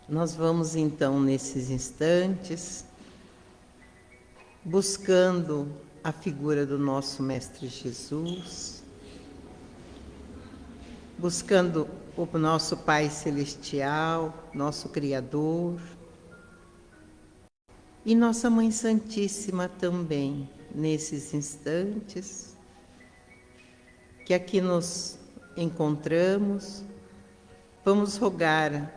Nós vamos então, nesses instantes, buscando a figura do nosso Mestre Jesus, buscando o nosso Pai Celestial, nosso Criador, e nossa Mãe Santíssima também, nesses instantes, que aqui nos encontramos, vamos rogar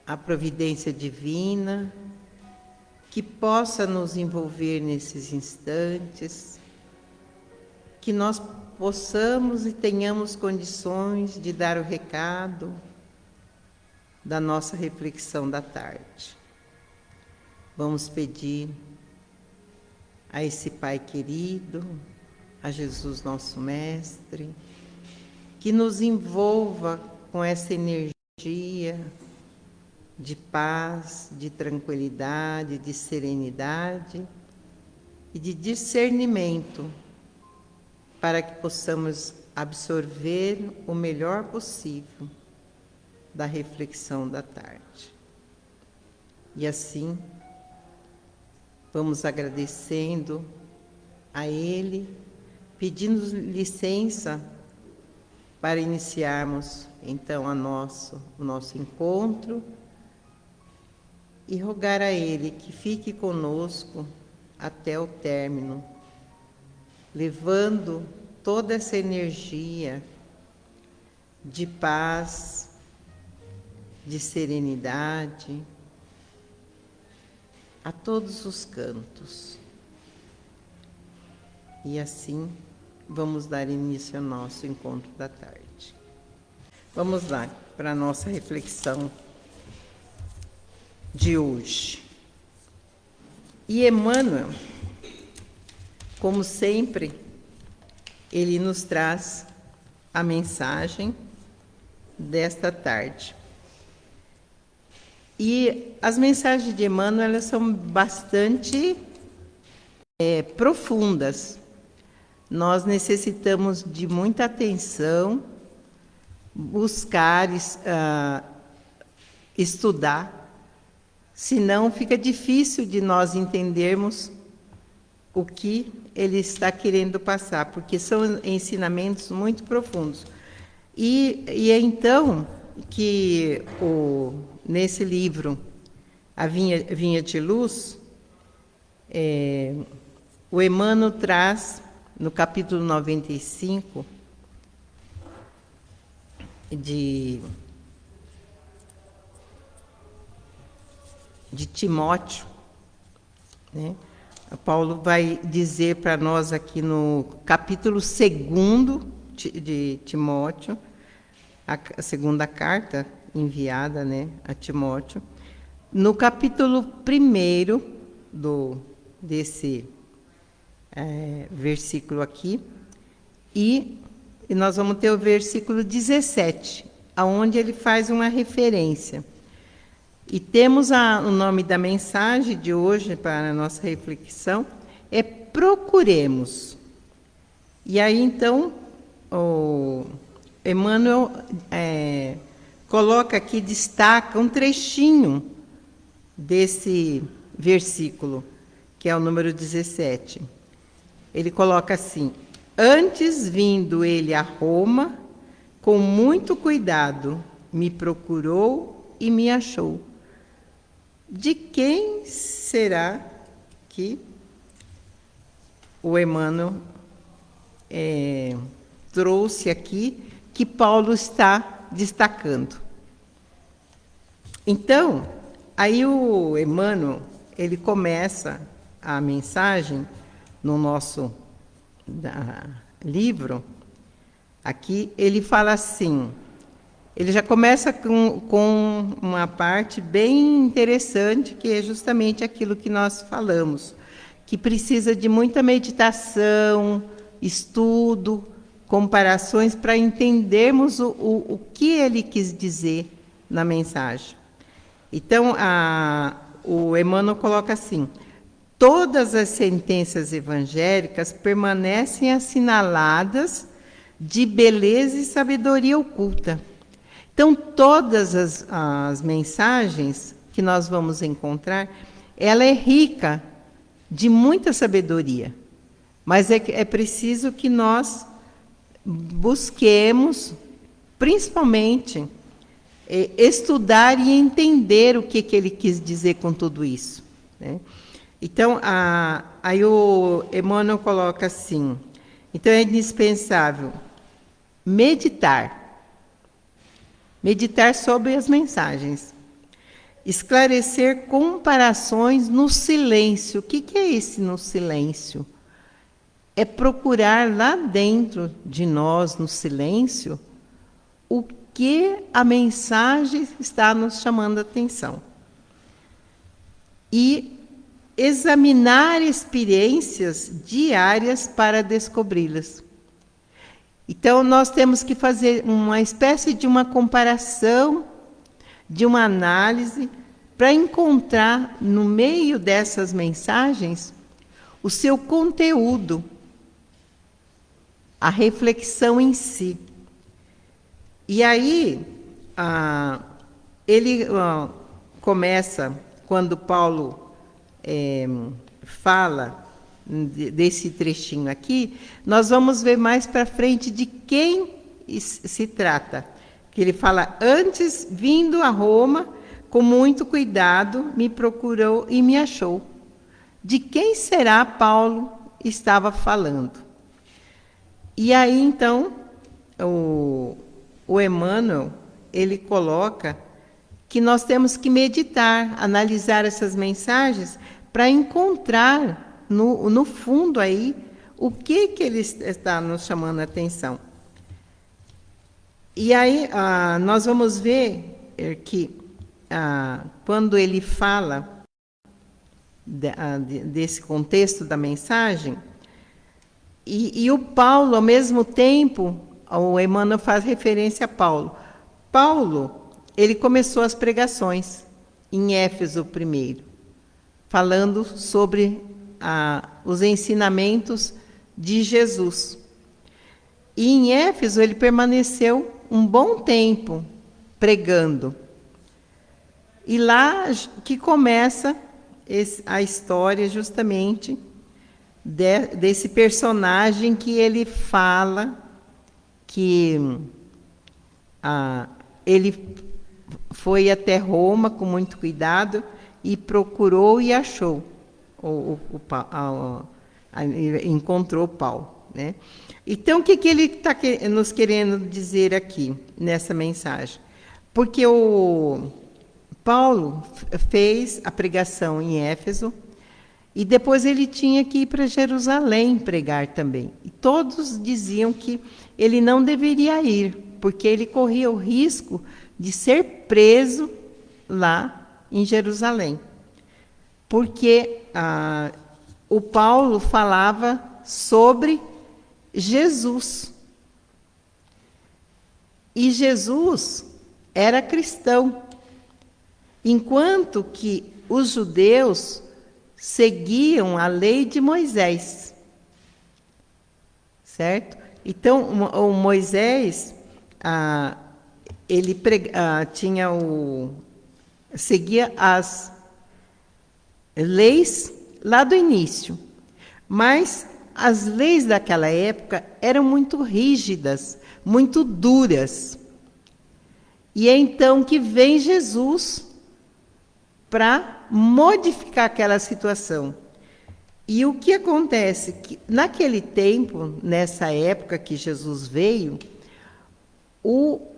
a providência divina, que possa nos envolver nesses instantes, que nós possamos e tenhamos condições de dar o recado da nossa reflexão da tarde. Vamos pedir a esse Pai querido, a Jesus nosso Mestre, que nos envolva com essa energia de paz, de tranquilidade, de serenidade e de discernimento, para que possamos absorver o melhor possível da reflexão da tarde. E assim, vamos agradecendo a Ele, pedindo licença para iniciarmos então o nosso encontro, e rogar a Ele que fique conosco até o término, levando toda essa energia de paz, de serenidade, a todos os cantos. E assim, vamos dar início ao nosso encontro da tarde. Vamos lá para a nossa reflexão de hoje. E Emmanuel, como sempre, ele nos traz a mensagem desta tarde. E as mensagens de Emmanuel, elas são bastante profundas. Nós necessitamos de muita atenção, buscar, estudar, senão fica difícil de nós entendermos o que ele está querendo passar, porque são ensinamentos muito profundos. E é então que nesse livro, A Vinha de Luz, o Emmanuel traz, no capítulo 95, de Timóteo, né? Paulo vai dizer para nós aqui no capítulo 2 de Timóteo, a segunda carta enviada, né, a Timóteo, no capítulo 1 desse versículo aqui, e nós vamos ter o versículo 17, aonde ele faz uma referência. E temos o nome da mensagem de hoje para a nossa reflexão, é Procuremos. E aí, então, o Emmanuel coloca aqui, destaca um trechinho desse versículo, que é o número 17. Ele coloca assim: antes vindo ele a Roma, com muito cuidado, me procurou e me achou. De quem será que o Emmanuel trouxe aqui, que Paulo está destacando? Então, aí o Emmanuel, ele começa a mensagem no nosso livro, aqui, ele fala assim, ele já começa com uma parte bem interessante, que é justamente aquilo que nós falamos, que precisa de muita meditação, estudo, comparações, para entendermos o que ele quis dizer na mensagem. Então, o Emmanuel coloca assim: todas as sentenças evangélicas permanecem assinaladas de beleza e sabedoria oculta, Então, todas as mensagens que nós vamos encontrar, ela é rica de muita sabedoria, mas é preciso que nós busquemos, principalmente, estudar e entender o que ele quis dizer com tudo isso, né? Então, aí o Emmanuel coloca assim, então é indispensável meditar sobre as mensagens, esclarecer comparações no silêncio. O que é esse no silêncio? É procurar lá dentro de nós, no silêncio, o que a mensagem está nos chamando a atenção. E examinar experiências diárias para descobri-las. Então, nós temos que fazer uma espécie de uma comparação, de uma análise, para encontrar, no meio dessas mensagens, o seu conteúdo, a reflexão em si. E aí, ele começa, quando Paulo fala desse trechinho aqui, nós vamos ver mais para frente de quem se trata. Que ele fala, antes, vindo a Roma, com muito cuidado, me procurou e me achou. De quem será Paulo estava falando? E aí, então, o Emmanuel, ele coloca que nós temos que meditar, analisar essas mensagens para encontrar no fundo aí o que ele está nos chamando a atenção. E aí nós vamos ver que quando ele fala desse contexto da mensagem, e o Paulo, ao mesmo tempo, o Emmanuel faz referência a Paulo. Paulo, ele começou as pregações em Éfeso primeiro, falando sobre os ensinamentos de Jesus. E em Éfeso ele permaneceu um bom tempo pregando. E lá que começa a história justamente desse personagem que ele fala que ele foi até Roma com muito cuidado e procurou e achou encontrou Paulo, né? Então, o que ele está nos querendo dizer aqui nessa mensagem? Porque o Paulo fez a pregação em Éfeso e depois ele tinha que ir para Jerusalém pregar também. E todos diziam que ele não deveria ir, porque ele corria o risco de ser preso lá em Jerusalém. Porque o Paulo falava sobre Jesus. E Jesus era cristão, enquanto que os judeus seguiam a lei de Moisés. Certo? Então, o Moisés, ele seguia as leis lá do início, mas as leis daquela época eram muito rígidas, muito duras. E é então que vem Jesus para modificar aquela situação. E o que acontece? Que naquele tempo, nessa época que Jesus veio,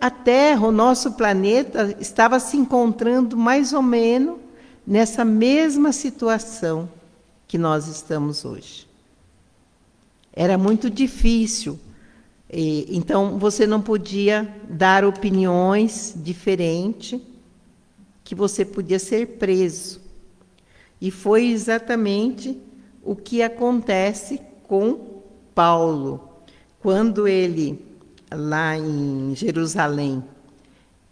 a Terra, o nosso planeta, estava se encontrando mais ou menos nessa mesma situação que nós estamos hoje. Era muito difícil. Então, você não podia dar opiniões diferentes, que você podia ser preso. E foi exatamente o que acontece com Paulo. Quando ele, lá em Jerusalém,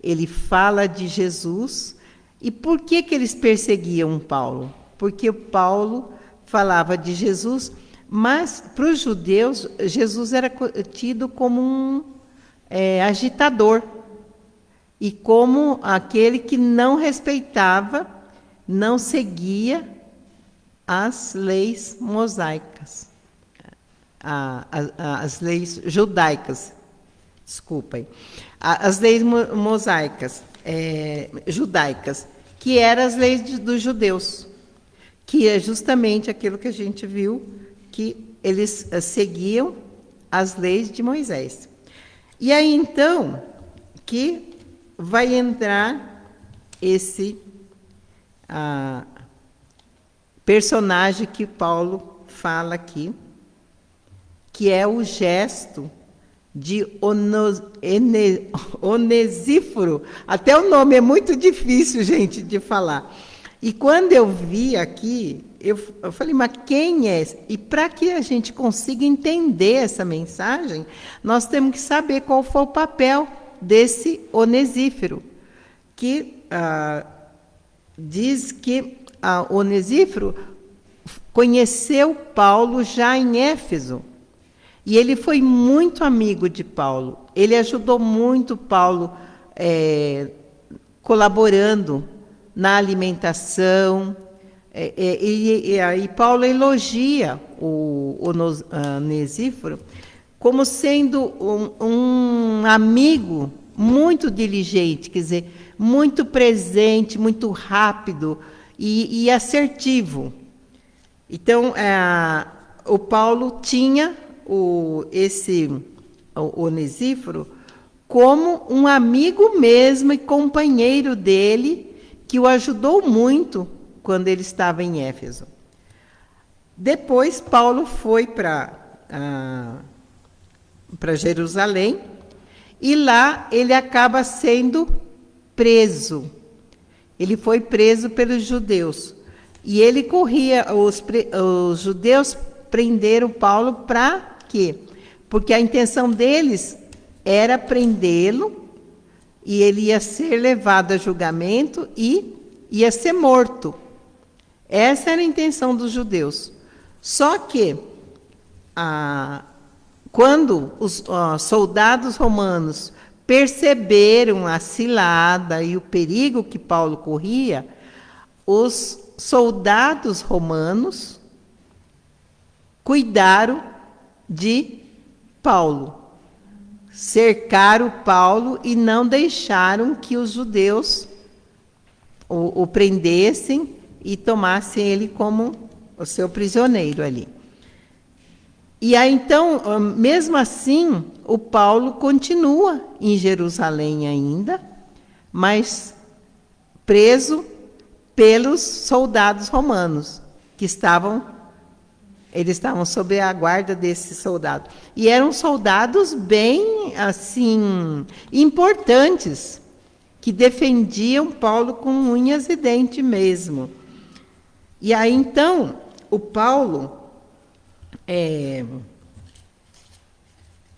ele fala de Jesus. E por que eles perseguiam Paulo? Porque o Paulo falava de Jesus, mas para os judeus, Jesus era tido como um agitador. e como aquele que não respeitava, não seguia as leis mosaicas, as leis judaicas, desculpem, as leis mosaicas, judaicas, que eram as leis dos judeus, que é justamente aquilo que a gente viu, que eles seguiam as leis de Moisés. E aí, então, que vai entrar esse personagem que Paulo fala aqui, que é o gesto de Onesíforo. Até o nome é muito difícil, gente, de falar. E quando eu vi aqui, eu falei, mas quem é? E para que a gente consiga entender essa mensagem, nós temos que saber qual foi o papel desse Onesíforo, que diz que Onesíforo conheceu Paulo já em Éfeso, e ele foi muito amigo de Paulo. Ele ajudou muito Paulo, colaborando na alimentação. E Paulo elogia o Onesíforo como sendo um amigo muito diligente, quer dizer, muito presente, muito rápido e assertivo. Então, o Paulo tinha esse Onesíforo como um amigo mesmo e companheiro dele, que o ajudou muito quando ele estava em Éfeso. Depois, Paulo foi para Jerusalém, e lá ele acaba sendo preso. Ele foi preso pelos judeus. E ele corria, os judeus prenderam Paulo para quê? Porque a intenção deles era prendê-lo, e ele ia ser levado a julgamento e ia ser morto. Essa era a intenção dos judeus. Só que, quando os soldados romanos perceberam a cilada e o perigo que Paulo corria, os soldados romanos cuidaram de Paulo, cercaram Paulo e não deixaram que os judeus o prendessem e tomassem ele como o seu prisioneiro ali. E aí, então, mesmo assim, o Paulo continua em Jerusalém ainda, mas preso pelos soldados romanos, que eles estavam sob a guarda desses soldados. E eram soldados bem, assim, importantes, que defendiam Paulo com unhas e dentes mesmo. E aí, então, o Paulo,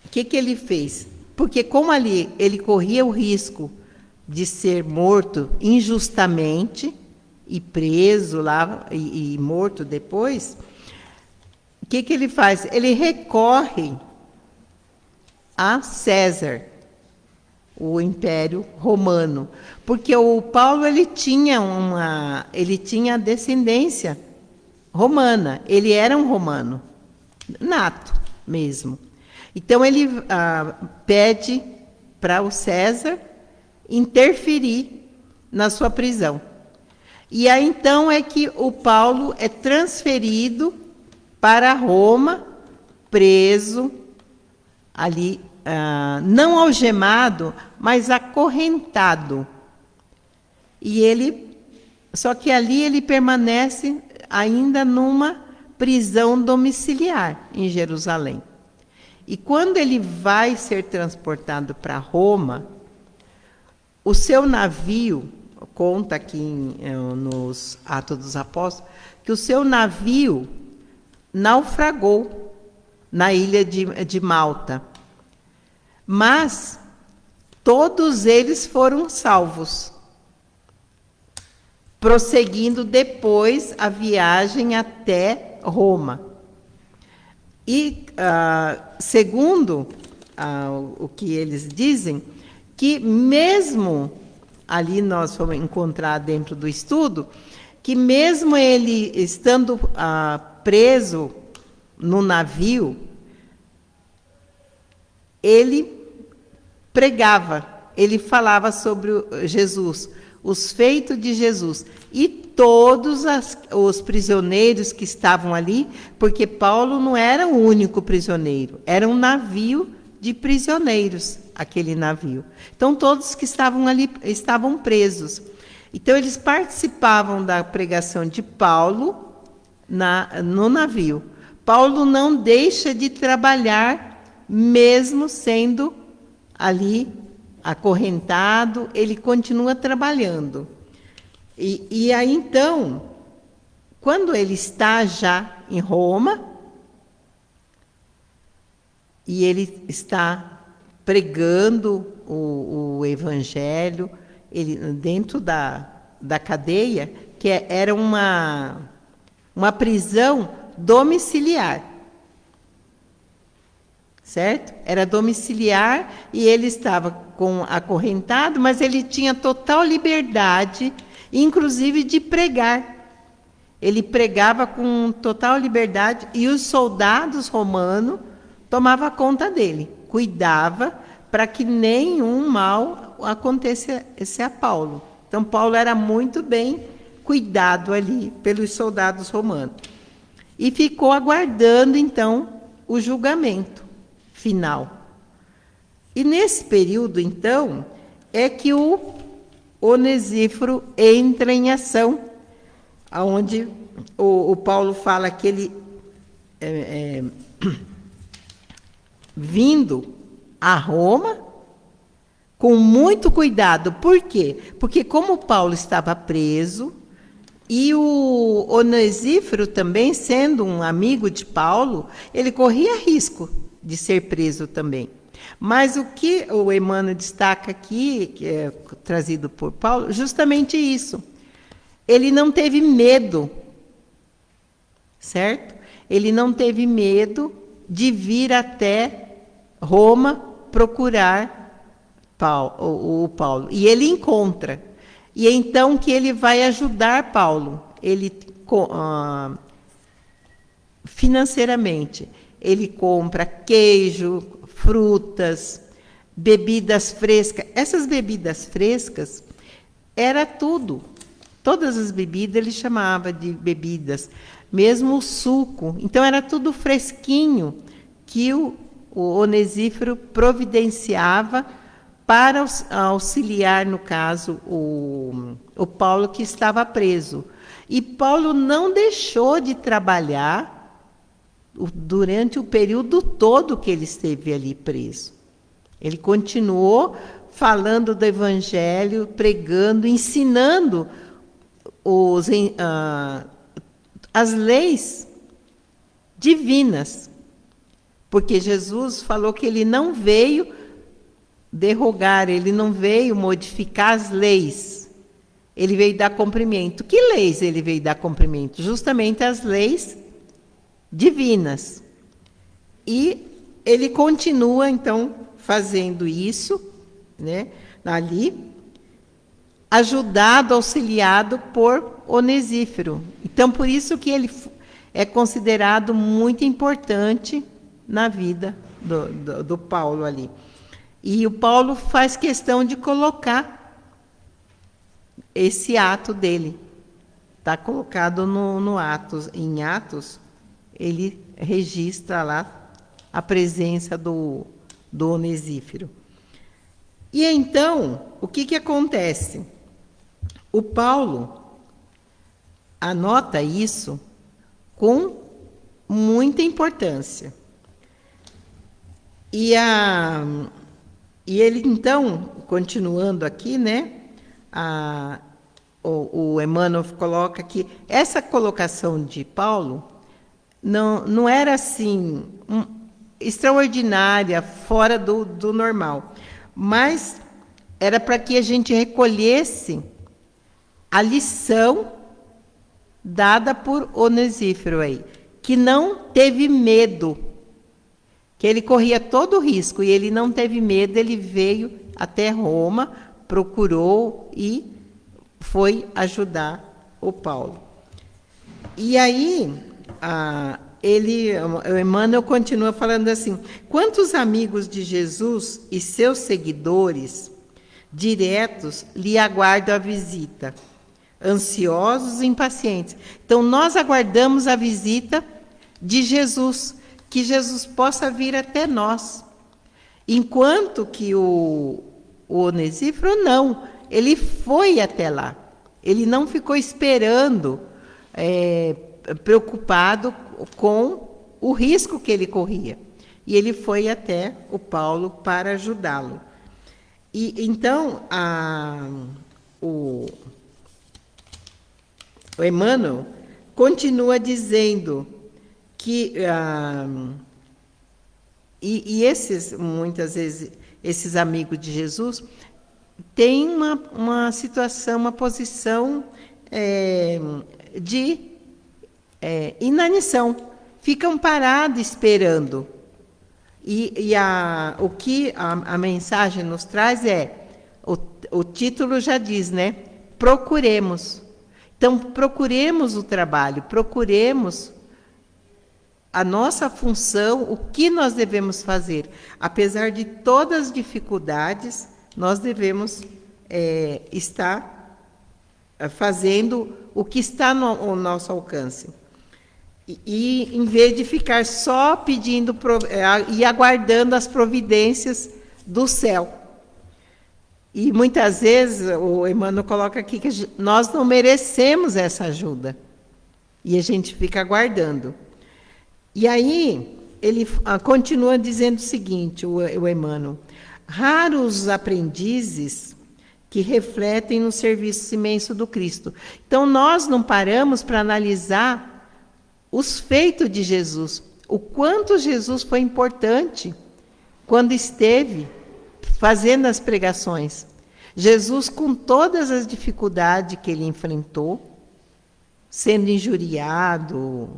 o que ele fez? Porque como ali ele corria o risco de ser morto injustamente e preso lá e morto depois, o que ele faz? Ele recorre a César, o Império Romano, porque o Paulo ele tinha descendência romana, ele era um romano nato mesmo. Então ele pede para o César interferir na sua prisão. E aí então é que o Paulo é transferido para Roma, preso ali, não algemado, mas acorrentado. Só que ali ele permanece ainda numa prisão domiciliar em Jerusalém. E quando ele vai ser transportado para Roma, o seu navio, conta aqui nos Atos dos Apóstolos, que o seu navio naufragou na ilha de Malta. Mas todos eles foram salvos, prosseguindo depois a viagem até Roma. E, segundo o que eles dizem, que mesmo ali nós vamos encontrar dentro do estudo, que mesmo ele estando preso no navio, ele pregava, ele falava sobre Jesus, os feitos de Jesus. E todos os prisioneiros que estavam ali, porque Paulo não era o único prisioneiro, era um navio de prisioneiros, aquele navio. Então, todos que estavam ali estavam presos. Então, eles participavam da pregação de Paulo no navio. Paulo não deixa de trabalhar, mesmo sendo ali acorrentado, ele continua trabalhando. E aí, então, quando ele está já em Roma, e ele está pregando o evangelho, ele, dentro da cadeia, que era uma prisão domiciliar. Certo? Era domiciliar e ele estava acorrentado, mas ele tinha total liberdade, inclusive de pregar. Ele pregava com total liberdade e os soldados romanos tomavam conta dele, cuidava para que nenhum mal acontecesse a Paulo. Então, Paulo era muito bem cuidado ali pelos soldados romanos. E ficou aguardando, então, o julgamento final. E nesse período, então, é que o Onesíforo entra em ação, onde o Paulo fala que ele, vindo a Roma, com muito cuidado. Por quê? Porque como Paulo estava preso, e o Onesíforo também, sendo um amigo de Paulo, ele corria risco de ser preso também. Mas o que o Emmanuel destaca aqui, que é trazido por Paulo, justamente isso. Ele não teve medo, certo? Ele não teve medo de vir até Roma procurar o Paulo. E ele encontra. E é então que ele vai ajudar Paulo. Ele, financeiramente, ele compra queijo, frutas, bebidas frescas. Essas bebidas frescas era tudo. Todas as bebidas ele chamava de bebidas, mesmo o suco. Então era tudo fresquinho que o Onesíforo providenciava para auxiliar, no caso, o Paulo que estava preso. E Paulo não deixou de trabalhar durante o período todo que ele esteve ali preso. Ele continuou falando do Evangelho, pregando, ensinando as leis divinas. Porque Jesus falou que ele não veio derrogar, ele não veio modificar as leis. Ele veio dar cumprimento. Que leis ele veio dar cumprimento? Justamente as leis divinas. E ele continua, então, fazendo isso, né, ali, ajudado, auxiliado por Onesíforo. Então, por isso que ele é considerado muito importante na vida do Paulo ali. E o Paulo faz questão de colocar esse ato dele. Está colocado no Atos, em Atos, ele registra lá a presença do Onesíforo. E então, o que acontece? O Paulo anota isso com muita importância. E ele, então, continuando aqui, né, o Emmanuel coloca que essa colocação de Paulo não era assim extraordinária, fora do normal, mas era para que a gente recolhesse a lição dada por Onesíforo aí, que não teve medo que ele corria todo o risco e ele não teve medo, ele veio até Roma, procurou e foi ajudar o Paulo. E aí, o Emmanuel continua falando assim: quantos amigos de Jesus e seus seguidores diretos lhe aguardam a visita, ansiosos e impacientes. Então, nós aguardamos a visita de Jesus, que Jesus possa vir até nós. Enquanto que o Onesíforo não, ele foi até lá. Ele não ficou esperando, preocupado com o risco que ele corria. E ele foi até o Paulo para ajudá-lo. E então, o Emmanuel continua dizendo que muitas vezes, esses amigos de Jesus têm uma situação, uma posição de inanição, ficam parados esperando. O que a mensagem nos traz o título já diz, né? Procuremos. Então, procuremos o trabalho, procuremos a nossa função, o que nós devemos fazer. Apesar de todas as dificuldades, nós devemos estar fazendo o que está ao nosso alcance. E em vez de ficar só pedindo e aguardando as providências do céu. E muitas vezes o Emmanuel coloca aqui que nós não merecemos essa ajuda. E a gente fica aguardando. E aí ele continua dizendo o seguinte, o Emmanuel: raros os aprendizes que refletem no serviço imenso do Cristo. Então nós não paramos para analisar os feitos de Jesus, o quanto Jesus foi importante quando esteve fazendo as pregações. Jesus, com todas as dificuldades que ele enfrentou, sendo injuriado,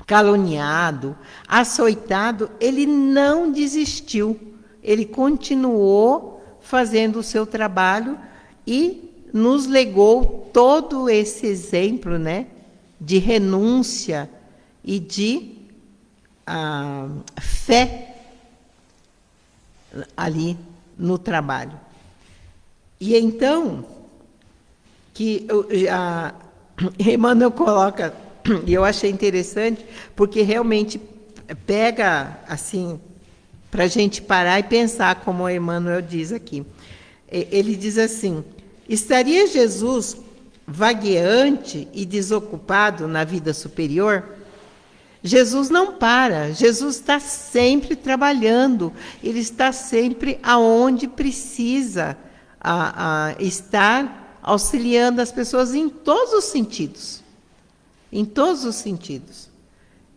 caluniado, açoitado, ele não desistiu, ele continuou fazendo o seu trabalho e nos legou todo esse exemplo, né, de renúncia e de fé ali no trabalho. E então, que Emmanuel coloca, e eu achei interessante, porque realmente pega, assim, para a gente parar e pensar, como o Emmanuel diz aqui. Ele diz assim: estaria Jesus vagueante e desocupado na vida superior? Jesus não para, Jesus está sempre trabalhando, ele está sempre aonde precisa estar, auxiliando as pessoas em todos os sentidos. Em todos os sentidos.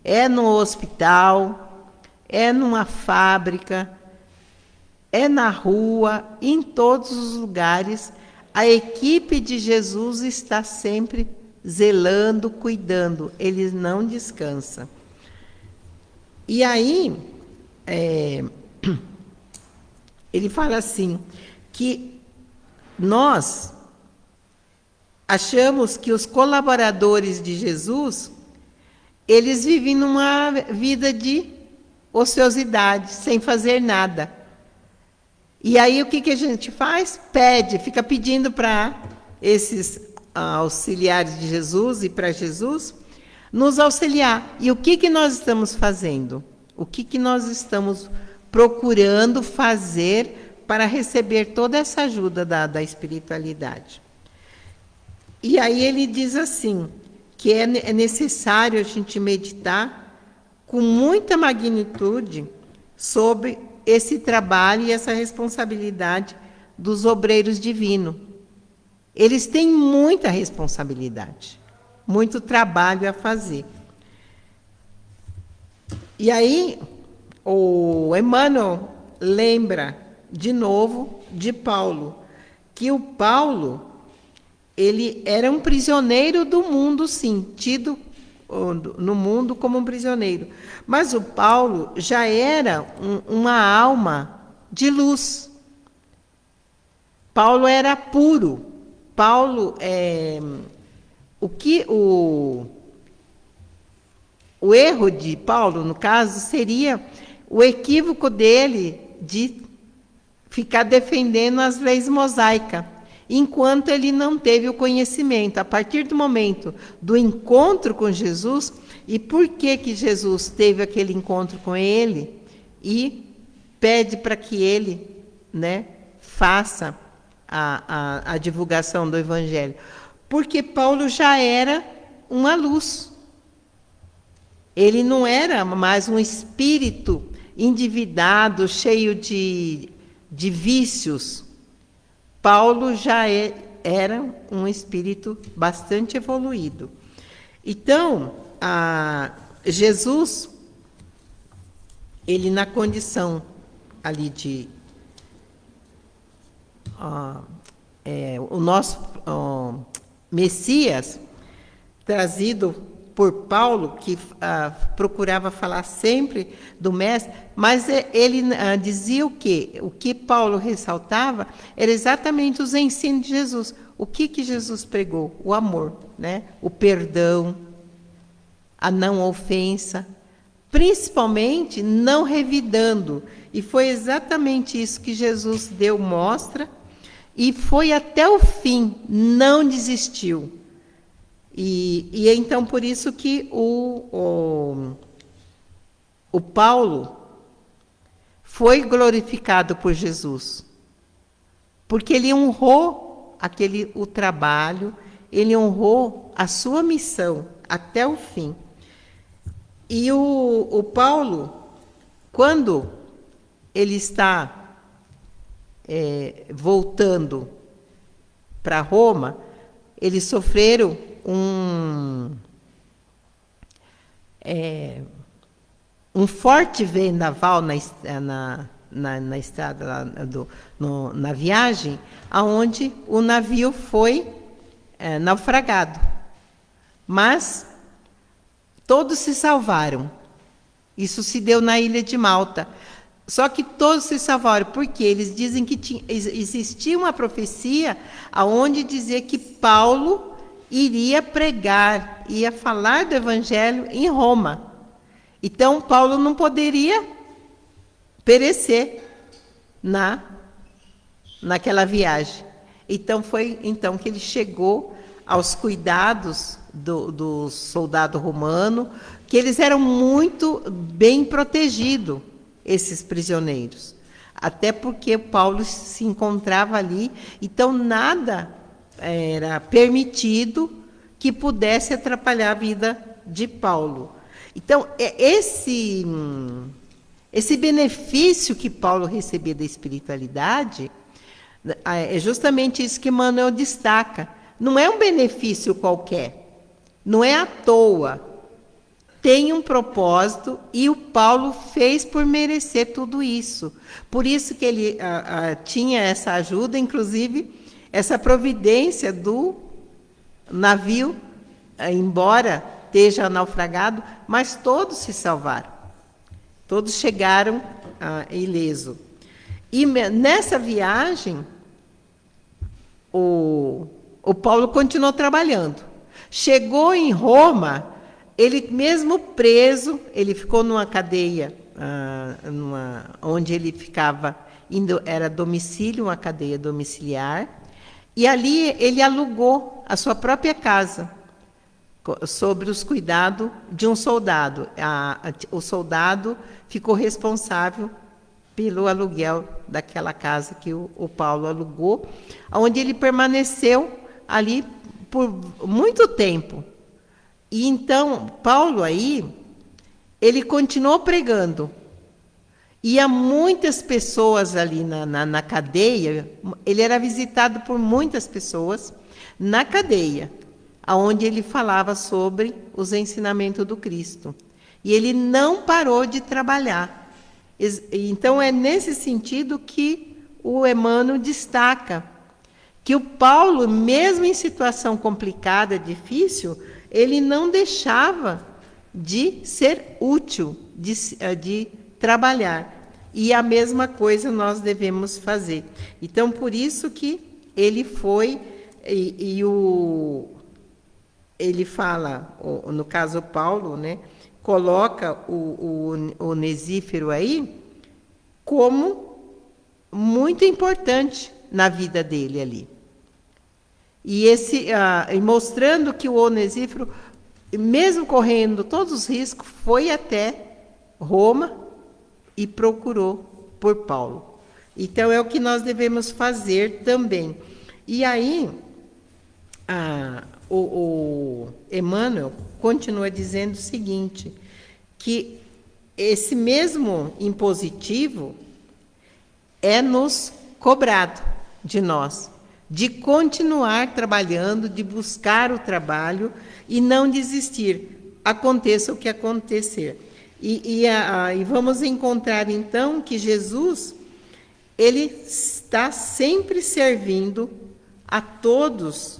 É no hospital, é numa fábrica, é na rua, em todos os lugares. A equipe de Jesus está sempre zelando, cuidando. Ele não descansa. E aí, ele fala assim, que nós achamos que os colaboradores de Jesus, eles vivem numa vida de ociosidade, sem fazer nada. E aí o que a gente faz? Fica pedindo para esses auxiliares de Jesus e para Jesus nos auxiliar. E o que nós estamos fazendo? O que nós estamos procurando fazer para receber toda essa ajuda da espiritualidade? E aí ele diz assim, que é necessário a gente meditar com muita magnitude sobre esse trabalho e essa responsabilidade dos obreiros divinos. Eles têm muita responsabilidade, muito trabalho a fazer. E aí, o Emmanuel lembra, de novo, de Paulo, que o Paulo, ele era um prisioneiro do mundo, sim, tido no mundo como um prisioneiro. Mas o Paulo já era uma alma de luz. Paulo era puro. Paulo, o erro de Paulo, no caso, seria o equívoco dele de ficar defendendo as leis mosaicas, enquanto ele não teve o conhecimento. A partir do momento do encontro com Jesus, e por que Jesus teve aquele encontro com ele, e pede para que ele, né, faça a divulgação do Evangelho. Porque Paulo já era uma luz. Ele não era mais um espírito endividado, cheio de vícios. Paulo já era um espírito bastante evoluído. Então, Jesus, ele na condição ali de... o nosso Messias, trazido por Paulo, que procurava falar sempre do Mestre, mas ele dizia o quê? O que Paulo ressaltava era exatamente os ensinos de Jesus. O que Jesus pregou? O amor, né? O perdão, a não ofensa, principalmente não revidando. E foi exatamente isso que Jesus deu mostra, e foi até o fim, não desistiu. E então por isso que o Paulo foi glorificado por Jesus, porque ele honrou o trabalho, ele honrou a sua missão até o fim. E o Paulo, quando ele está voltando para Roma, eles sofreram um forte vendaval na estrada, na viagem, aonde o navio foi naufragado. Mas todos se salvaram. Isso se deu na ilha de Malta. Só que todos se salvaram, porque eles dizem que existia uma profecia aonde dizia que Paulo iria pregar, ia falar do Evangelho em Roma. Então, Paulo não poderia perecer naquela viagem. Então, foi então que ele chegou aos cuidados do soldado romano, que eles eram muito bem protegidos, esses prisioneiros. Até porque Paulo se encontrava ali, então nada era permitido que pudesse atrapalhar a vida de Paulo. Então, esse benefício que Paulo recebia da espiritualidade, é justamente isso que Emmanuel destaca. Não é um benefício qualquer, não é à toa. Tem um propósito, e o Paulo fez por merecer tudo isso. Por isso que ele tinha essa ajuda, inclusive essa providência do navio, embora esteja naufragado, mas todos se salvaram. Todos chegaram ileso. E nessa viagem, o Paulo continuou trabalhando. Chegou em Roma, ele mesmo preso, ele ficou numa cadeia, onde ele ficava, era domicílio, uma cadeia domiciliar, e ali ele alugou a sua própria casa, sobre os cuidados de um soldado. O soldado ficou responsável pelo aluguel daquela casa que o Paulo alugou, onde ele permaneceu ali por muito tempo. E então, Paulo aí, ele continuou pregando. E há muitas pessoas ali na cadeia, ele era visitado por muitas pessoas na cadeia, onde ele falava sobre os ensinamentos do Cristo. E ele não parou de trabalhar. Então, é nesse sentido que o Emmanuel destaca que o Paulo, mesmo em situação complicada, difícil, ele não deixava de ser útil, de trabalhar. E a mesma coisa nós devemos fazer. Então, por isso que ele foi, ele fala, no caso Paulo, né, coloca o Onesíforo aí como muito importante na vida dele ali. E mostrando que o Onesíforo, mesmo correndo todos os riscos, foi até Roma e procurou por Paulo. Então, é o que nós devemos fazer também. E aí, o Emmanuel continua dizendo o seguinte, que esse mesmo impositivo é nos cobrado de nós, de continuar trabalhando, de buscar o trabalho e não desistir, aconteça o que acontecer. E vamos encontrar, então, que Jesus, ele está sempre servindo a todos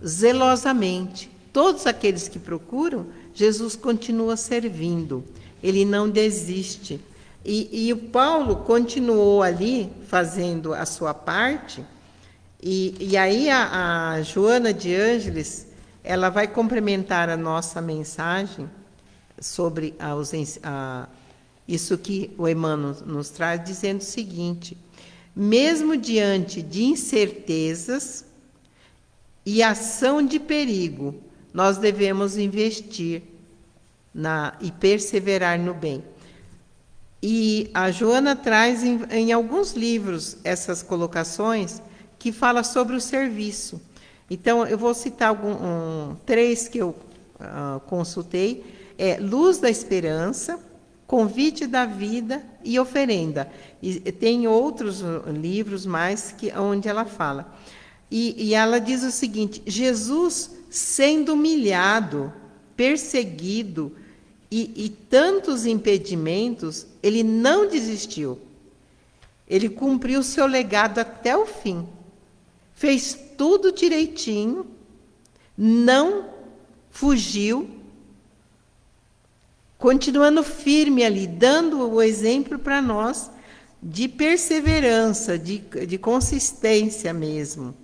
zelosamente. Todos aqueles que procuram, Jesus continua servindo. Ele não desiste. E o Paulo continuou ali, fazendo a sua parte, e aí a Joana de Ângeles, ela vai complementar a nossa mensagem sobre isso que o Emmanuel nos traz, dizendo o seguinte: mesmo diante de incertezas e ação de perigo, nós devemos investir e perseverar no bem. E a Joana traz em alguns livros essas colocações que fala sobre o serviço. Então, eu vou citar 3 que eu consultei. Luz da Esperança, Convite da Vida e Oferenda. E tem outros livros mais onde ela fala. E ela diz o seguinte: Jesus, sendo humilhado, perseguido e tantos impedimentos, ele não desistiu. Ele cumpriu o seu legado até o fim. Fez tudo direitinho, não fugiu, continuando firme ali, dando o exemplo para nós de perseverança, de consistência mesmo.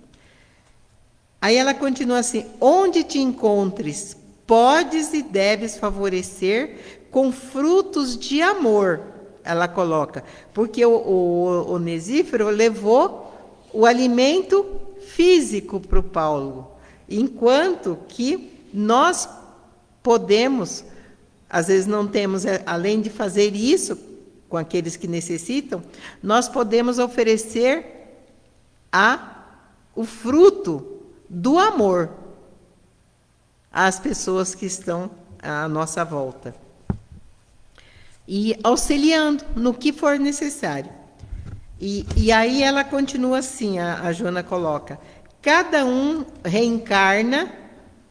Aí ela continua assim: onde te encontres, podes e deves favorecer com frutos de amor, ela coloca, porque o Onesíforo levou o alimento físico para o Paulo, enquanto que nós podemos, às vezes não temos, além de fazer isso com aqueles que necessitam, nós podemos oferecer o fruto do amor às pessoas que estão à nossa volta. E auxiliando no que for necessário. E aí ela continua assim, a Joana coloca: cada um reencarna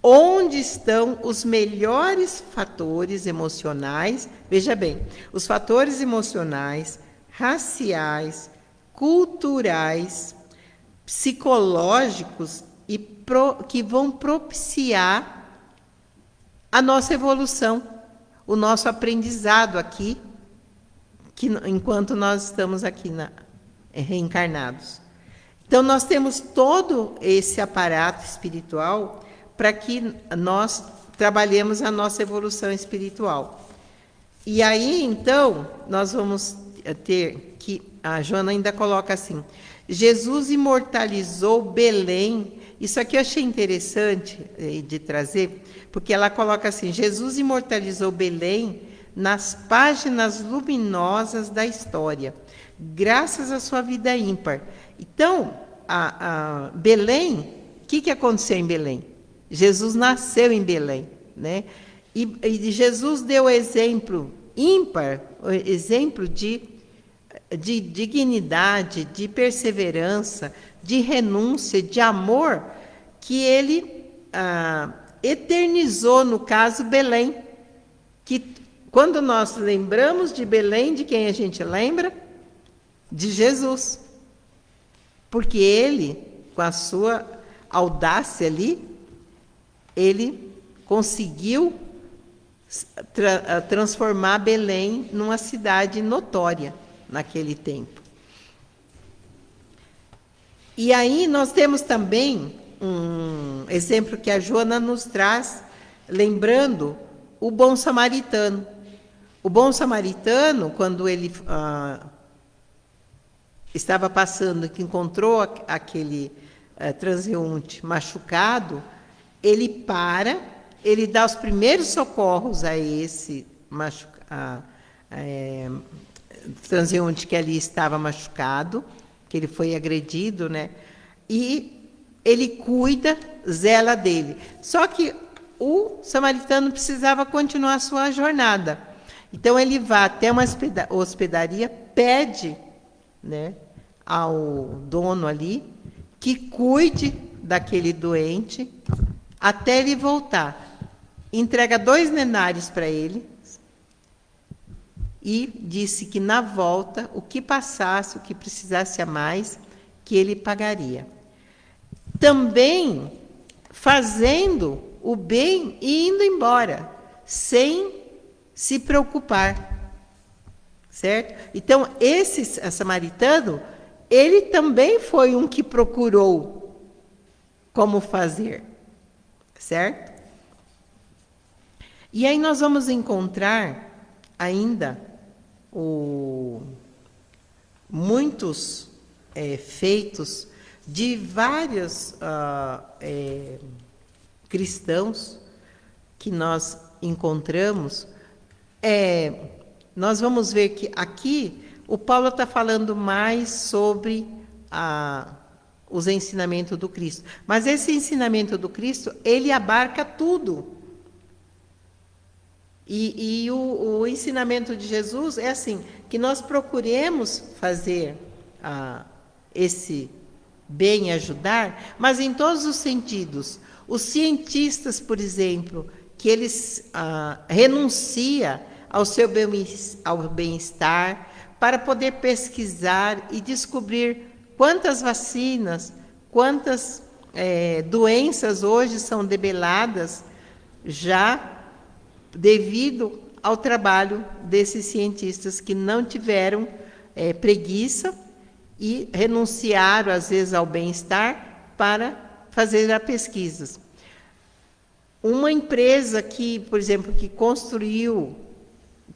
onde estão os melhores fatores emocionais, veja bem, os fatores emocionais, raciais, culturais, psicológicos que vão propiciar a nossa evolução, o nosso aprendizado aqui, enquanto nós estamos aqui reencarnados. Então, nós temos todo esse aparato espiritual para que nós trabalhemos a nossa evolução espiritual. E aí, então, nós vamos ter que... A Joana ainda coloca assim: Jesus imortalizou Belém. Isso aqui eu achei interessante de trazer, porque ela coloca assim: Jesus imortalizou Belém nas páginas luminosas da história, graças à sua vida ímpar. Então, a Belém, o que aconteceu em Belém? Jesus nasceu em Belém, né? E Jesus deu exemplo ímpar, exemplo de dignidade, de perseverança, de renúncia, de amor, que ele eternizou, no caso, Belém. Que quando nós lembramos de Belém, de quem a gente lembra? De Jesus. Porque ele, com a sua audácia ali, ele conseguiu transformar Belém numa cidade notória naquele tempo. E aí nós temos também um exemplo que a Joana nos traz, lembrando o bom samaritano. O bom samaritano, quando ele estava passando, que encontrou aquele transeunte machucado, ele para, ele dá os primeiros socorros a esse transeunte que ali estava machucado, que ele foi agredido, né? E ele cuida, zela dele. Só que o samaritano precisava continuar a sua jornada. Então ele vai até uma hospedaria, pede, né, ao dono ali que cuide daquele doente até ele voltar. Entrega 2 denários para ele e disse que na volta, o que passasse, o que precisasse a mais, que ele pagaria. Também fazendo o bem e indo embora, sem se preocupar, certo? Então, esse samaritano, ele também foi um que procurou como fazer, certo? E aí nós vamos encontrar ainda muitos feitos de vários cristãos que nós encontramos. Nós vamos ver que aqui o Paulo está falando mais sobre os ensinamentos do Cristo. Mas esse ensinamento do Cristo, ele abarca tudo. E o ensinamento de Jesus é assim, que nós procuremos fazer esse bem, ajudar, mas em todos os sentidos. Os cientistas, por exemplo, que eles renunciam ao seu bem-estar para poder pesquisar e descobrir quantas vacinas, quantas doenças hoje são debeladas já devido ao trabalho desses cientistas que não tiveram preguiça e renunciaram, às vezes, ao bem-estar para fazer as pesquisas. Uma empresa que, por exemplo, que construiu,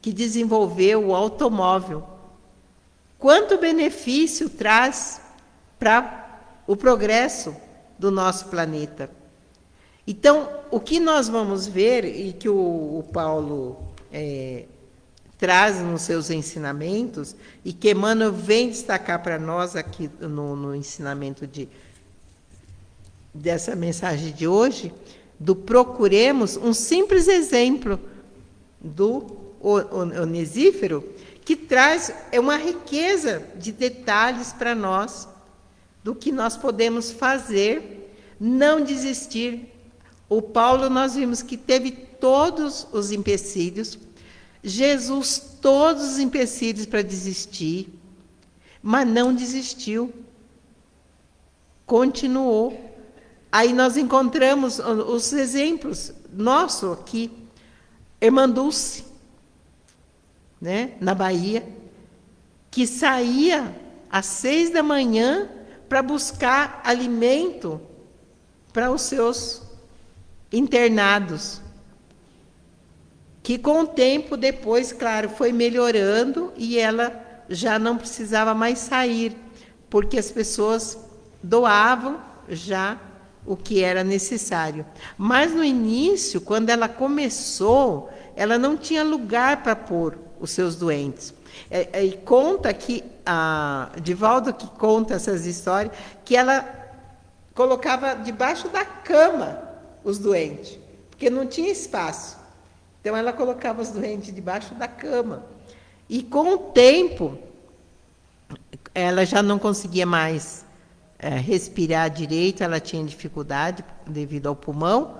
que desenvolveu o automóvel, quanto benefício traz para o progresso do nosso planeta. Então, o que nós vamos ver, e que o Paulo traz nos seus ensinamentos, e que Emmanuel vem destacar para nós aqui no ensinamento dessa mensagem de hoje, do procuremos, um simples exemplo do Onesífero, que traz uma riqueza de detalhes para nós, do que nós podemos fazer, não desistir. O Paulo, nós vimos que teve todos os empecilhos, Jesus, todos os empecilhos para desistir, mas não desistiu, continuou. Aí nós encontramos os exemplos nossos aqui, Irmã Dulce, né, na Bahia, que saía às 6 da manhã para buscar alimento para os seus internados, que com o tempo depois, claro, foi melhorando e ela já não precisava mais sair, porque as pessoas doavam já o que era necessário. Mas no início, quando ela começou, ela não tinha lugar para pôr os seus doentes. E conta que, Divaldo que conta essas histórias, que ela colocava debaixo da cama os doentes, porque não tinha espaço. Então ela colocava os doentes debaixo da cama. E com o tempo, ela já não conseguia mais respirar direito, ela tinha dificuldade devido ao pulmão,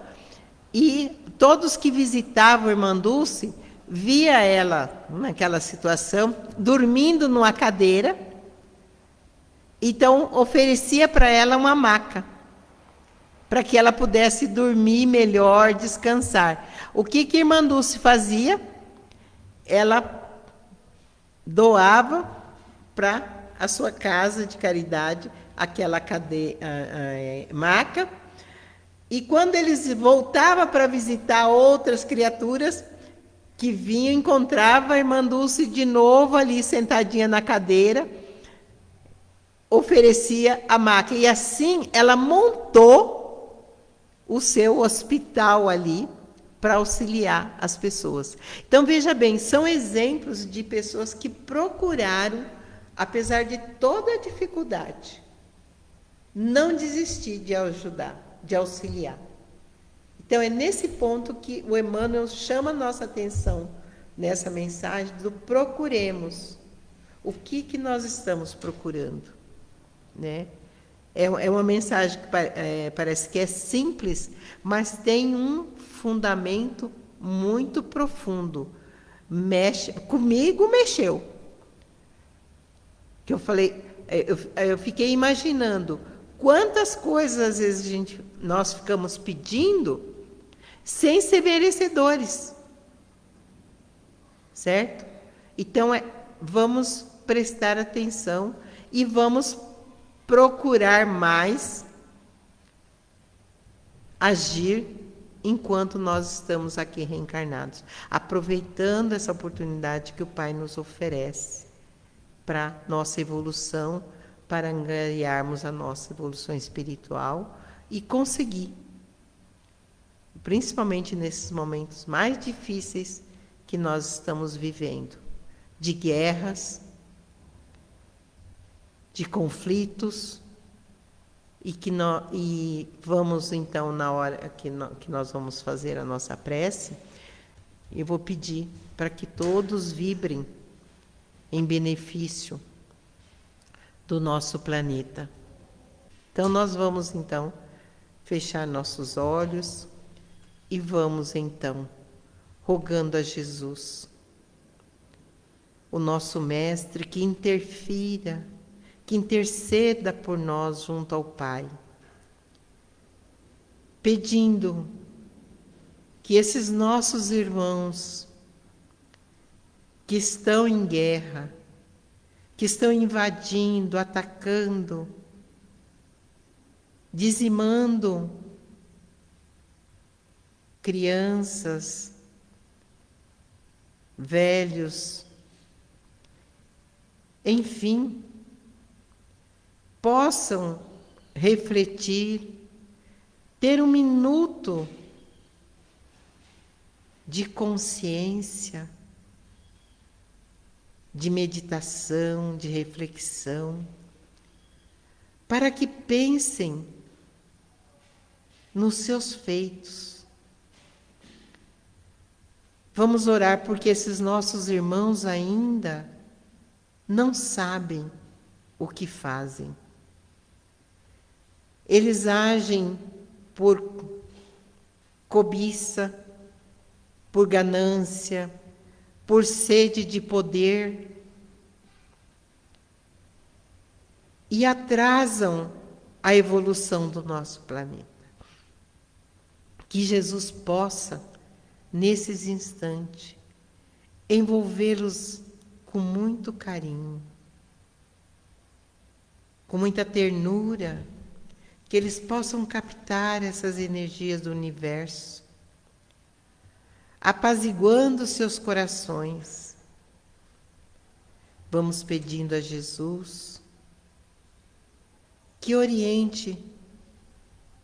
e todos que visitavam a Irmã Dulce via ela naquela situação, dormindo numa cadeira, então oferecia para ela uma maca, para que ela pudesse dormir melhor, descansar. O que que Irmã Dulce fazia? Ela doava para a sua casa de caridade aquela maca, e quando eles voltavam para visitar outras criaturas que vinham, encontrava a Irmã Dulce de novo ali sentadinha na cadeira, oferecia a maca, e assim ela montou o seu hospital ali para auxiliar as pessoas. Então, veja bem, são exemplos de pessoas que procuraram, apesar de toda a dificuldade, não desistir de ajudar, de auxiliar. Então, é nesse ponto que o Emmanuel chama a nossa atenção nessa mensagem do procuremos. O que nós estamos procurando? Né? É uma mensagem que parece que é simples, mas tem um fundamento muito profundo. Comigo mexeu. Que eu falei, eu fiquei imaginando quantas coisas às vezes nós ficamos pedindo sem ser merecedores, certo? Então vamos prestar atenção e vamos procurar mais agir enquanto nós estamos aqui reencarnados, aproveitando essa oportunidade que o Pai nos oferece para nossa evolução, para angariarmos a nossa evolução espiritual e conseguir, principalmente nesses momentos mais difíceis que nós estamos vivendo, de guerras, de conflitos, e vamos então, na hora que nós vamos fazer a nossa prece, eu vou pedir para que todos vibrem em benefício do nosso planeta. Então nós vamos então fechar nossos olhos e vamos então rogando a Jesus, o nosso mestre, que interfira, que interceda por nós junto ao Pai, pedindo que esses nossos irmãos que estão em guerra, que estão invadindo, atacando, dizimando crianças, velhos, enfim, possam refletir, ter um minuto de consciência, de meditação, de reflexão, para que pensem nos seus feitos. Vamos orar porque esses nossos irmãos ainda não sabem o que fazem. Eles agem por cobiça, por ganância, por sede de poder, e atrasam a evolução do nosso planeta. Que Jesus possa, nesses instantes, envolvê-los com muito carinho, com muita ternura, que eles possam captar essas energias do universo, apaziguando seus corações. Vamos pedindo a Jesus que oriente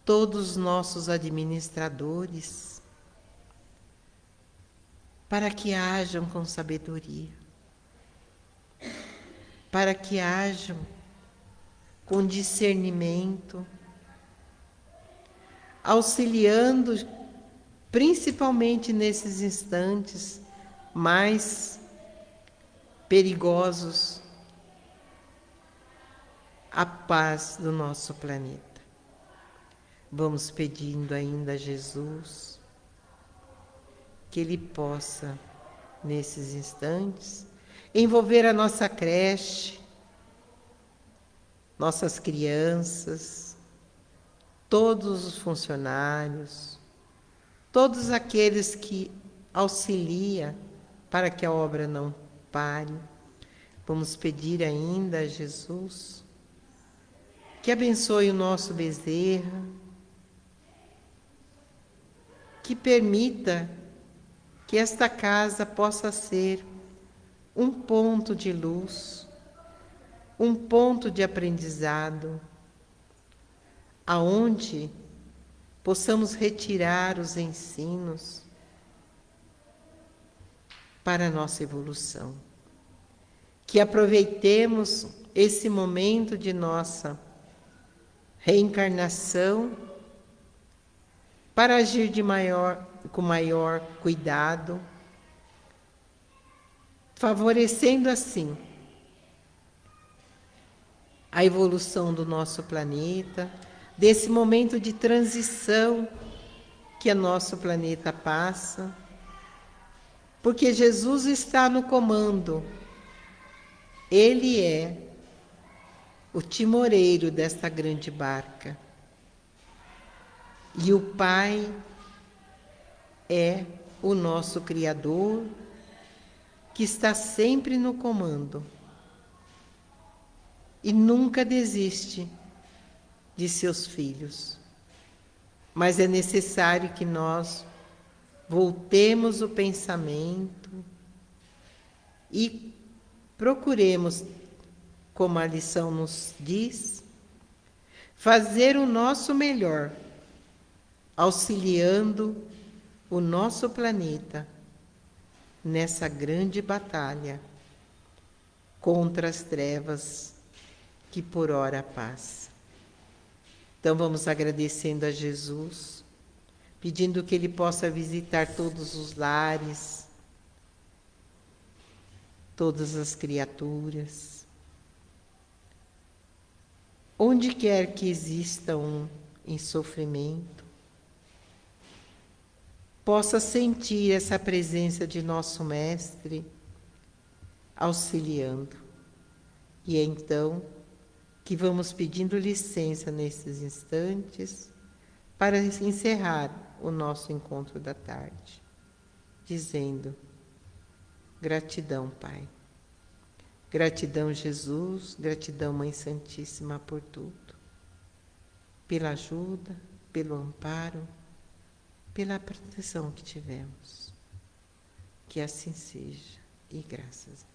todos os nossos administradores para que hajam com sabedoria, para que hajam com discernimento, auxiliando principalmente nesses instantes mais perigosos, a paz do nosso planeta. Vamos pedindo ainda a Jesus que Ele possa, nesses instantes, envolver a nossa creche, nossas crianças, todos os funcionários, todos aqueles que auxiliam para que a obra não pare. Vamos pedir ainda a Jesus que abençoe o nosso Bezerra, que permita que esta casa possa ser um ponto de luz, um ponto de aprendizado, aonde possamos retirar os ensinos para a nossa evolução. Que aproveitemos esse momento de nossa reencarnação para agir com maior cuidado, favorecendo assim a evolução do nosso planeta, desse momento de transição que o nosso planeta passa, porque Jesus está no comando. Ele é o timoreiro desta grande barca. E o Pai é o nosso Criador, que está sempre no comando e nunca desiste de seus filhos. Mas é necessário que nós voltemos o pensamento e procuremos, como a lição nos diz, fazer o nosso melhor, auxiliando o nosso planeta nessa grande batalha contra as trevas que por ora passa. Então vamos agradecendo a Jesus, pedindo que Ele possa visitar todos os lares, todas as criaturas, onde quer que exista um em sofrimento, possa sentir essa presença de nosso Mestre auxiliando. E é então que vamos pedindo licença nesses instantes para encerrar o nosso encontro da tarde, dizendo: gratidão, Pai. Gratidão, Jesus. Gratidão, Mãe Santíssima, por tudo. Pela ajuda, pelo amparo, pela proteção que tivemos. Que assim seja, e graças a Deus.